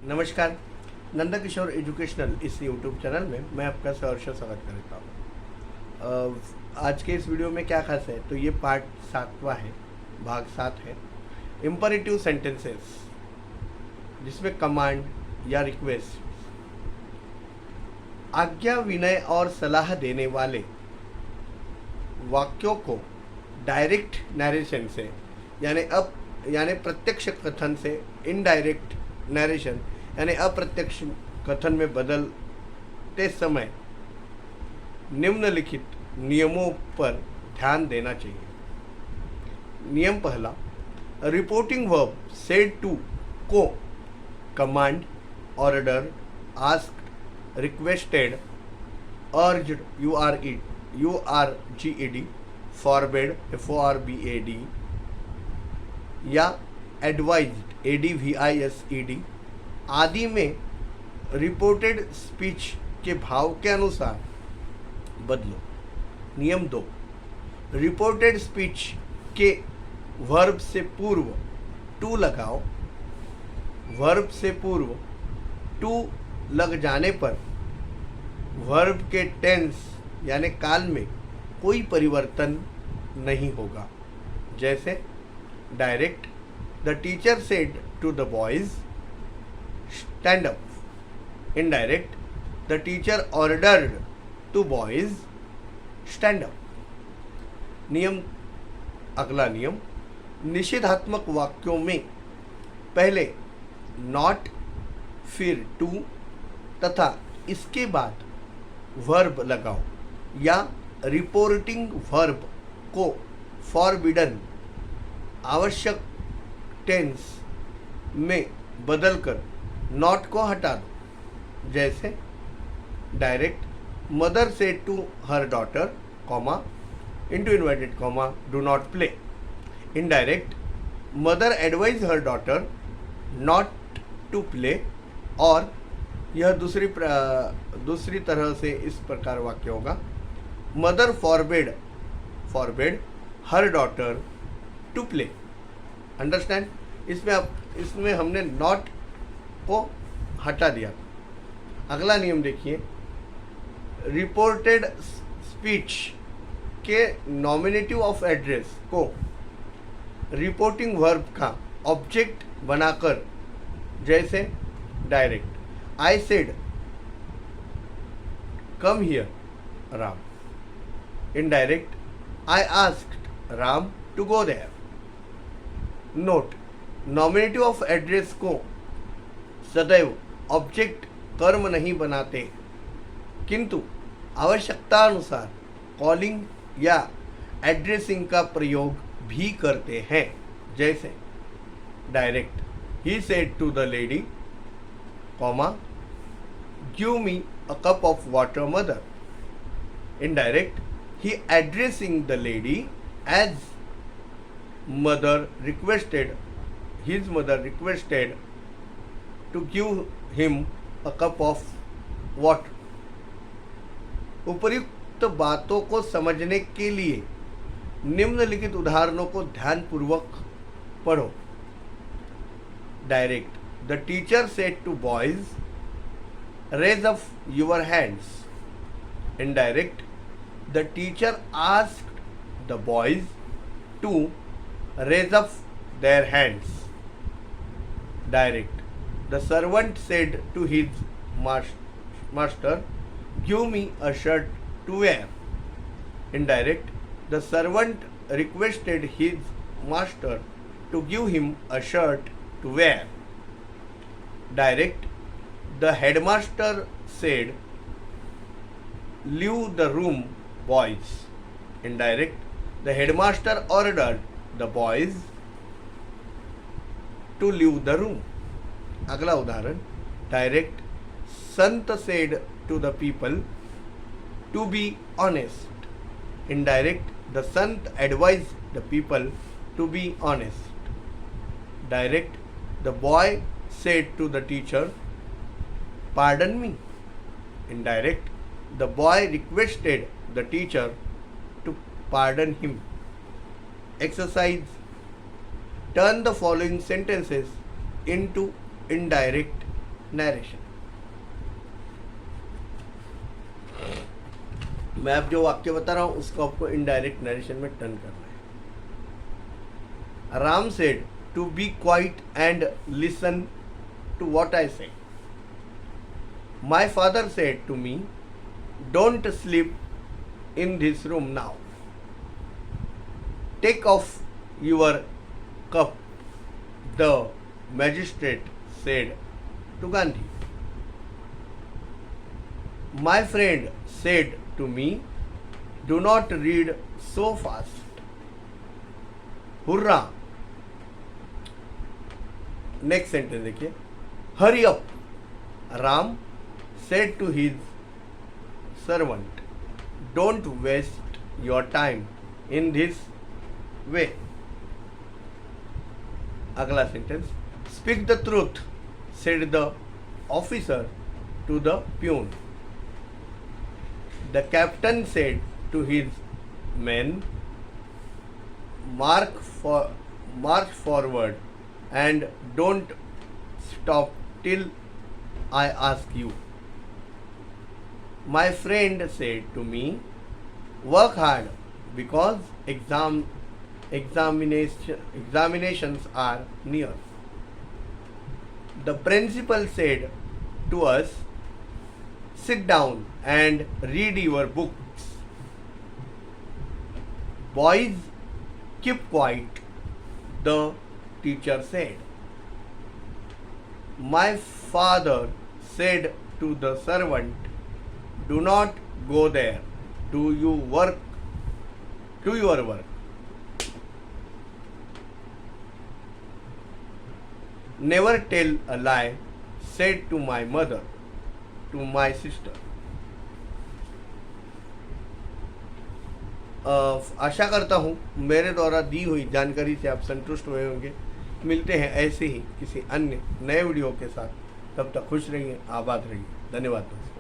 नमस्कार। नंदा किशोर एजुकेशनल इस YouTube channel में मैं आपका सहर्ष स्वागत करता हूँ। आज के इस वीडियो में क्या खास है, तो ये पार्ट 7वां है, भाग 7 है, इम्परेटिव सेंटेंसेस, जिसमें कमांड या रिक्वेस्ट, आज्ञा, विनय और सलाह देने वाले वाक्यों को डायरेक्ट नरेशन से यानी प्रत्यक्ष कथन से इनडायरेक्ट नरेशन यानी अप्रत्यक्ष कथन में बदलते समय निम्नलिखित नियमों पर ध्यान देना चाहिए। नियम पहला, रिपोर्टिंग वर्ब सेड टू को command, order, asked, requested, urged URGED, forbade FORBAD या एडवाइज्ड ADVISED आदि में रिपोर्टेड स्पीच के भाव के अनुसार बदलो। नियम 2, रिपोर्टेड स्पीच के वर्ब से पूर्व टू लगाओ। वर्ब से पूर्व टू लग जाने पर वर्ब के टेंस यानी काल में कोई परिवर्तन नहीं होगा। जैसे direct, the teacher said to the boys stand up. Indirect, the teacher ordered to boys stand up. अगला नियम, निषेधात्मक वाक्यों में पहले नॉट, फिर टू तथा इसके बाद वर्ब लगाओ या रिपोर्टिंग वर्ब को फॉरबिडन आवश्यक टेंस में बदलकर नॉट को हटा दो। जैसे direct, mother said to her daughter, comma, into inverted comma, do not play. Indirect, mother advise her daughter not to play, और यह दूसरी तरह से इस प्रकार वाक्य होगा, mother forbade her daughter to play. Understand? इसमें हमने नॉट को हटा दिया। अगला नियम देखिए, रिपोर्टेड स्पीच के नॉमिनेटिव ऑफ एड्रेस को रिपोर्टिंग वर्ब का ऑब्जेक्ट बनाकर, जैसे direct, I said come here Ram. Indirect, I asked Ram to go there. Note, nominative of address को सदैव ऑब्जेक्ट कर्म नहीं बनाते, किंतु आवश्यकतानुसार कॉलिंग या एड्रेसिंग का प्रयोग भी करते हैं। जैसे direct, he said to the lady, comma, give me a cup of water mother. Indirect, he addressing the lady as his mother requested to give him a cup of water। उपर्युक्त बातों को समझने के लिए निम्नलिखित उदाहरणों को ध्यानपूर्वक पढ़ो। Direct, the teacher said to boys, raise up your hands. Indirect, the teacher asked the boys to raise up their hands. Direct, the servant said to his master, give me a shirt to wear. Indirect, the servant requested his master to give him a shirt to wear. Direct, the headmaster said, leave the room boys। Indirect, the headmaster ordered the boys to leave the room। अगला उदाहरण, direct, Sant said to the people to be honest। Indirect, the sant advised the people to be honest। Direct, the boy said to the teacher, pardon me। Indirect, the boy requested the teacher to pardon him। Exercise, turn the following sentences into indirect narration. मैं अब जो वाक्य बता रहा हूं उसको आपको indirect narration में टर्न करना है। Ram said to be quiet and listen to what I say. My father said to me don't sleep in this room now. Take off your cap the magistrate said to Gandhi. My friend said to me, do not read so fast. Hurrah! Next sentence देखिए, hurry up. Ram said to his servant, don't waste your time in this way. अगला sentence, speak the truth, said the officer to the peon. The captain said to his men, march forward and don't stop till I ask you. My friend said to me, work hard because examinations are near. The principal said to us, sit down and read your books. Boys, keep quiet, the teacher said. My father said to the servant, do not go there. Do your work. Never tell a lie, said to my mother, to my sister. आशा करता हूँ मेरे द्वारा दी हुई जानकारी से आप संतुष्ट हुए होंगे। मिलते हैं ऐसे ही किसी अन्य नए वीडियो के साथ। तब तक खुश रहिए, आबाद रहिए। धन्यवाद दोस्तों।